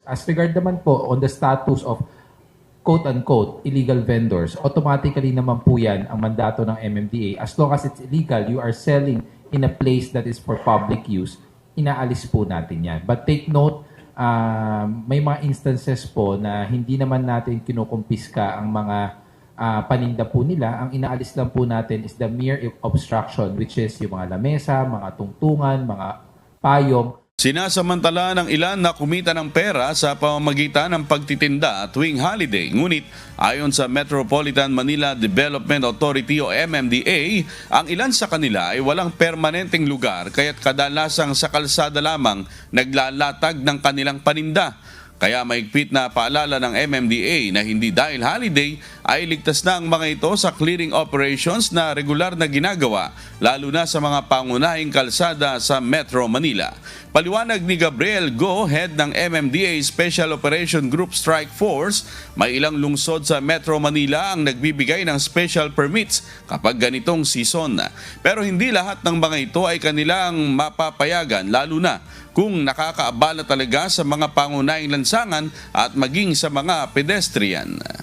As regard naman po on the status of quote-unquote illegal vendors, automatically naman po yan ang mandato ng MMDA. As long as it's illegal, you are selling in a place that is for public use, inaalis po natin yan. But take note, may mga instances po na hindi naman natin kinukumpiska ang mga paninda po nila. Ang inaalis lang po natin is the mere obstruction, which is yung mga lamesa, mga tungtungan, mga payong. Sinasamantala ng ilan na kumita ng pera sa pamamagitan ng pagtitinda tuwing holiday. Ngunit ayon sa Metropolitan Manila Development Authority o MMDA, ang ilan sa kanila ay walang permanenteng lugar kaya't kadalasang sa kalsada lamang naglalatag ng kanilang paninda. Kaya maigpit na paalala ng MMDA na hindi dahil holiday ay ligtas na ang mga ito sa clearing operations na regular na ginagawa, lalo na sa mga pangunahing kalsada sa Metro Manila. Paliwanag ni Gabriel Go, head ng MMDA Special Operation Group Strike Force, may ilang lungsod sa Metro Manila ang nagbibigay ng special permits kapag ganitong season. Pero hindi lahat ng mga ito ay kanilang mapapayagan, lalo na kung nakakaabala talaga sa mga pangunahing lansangan at maging sa mga pedestrian.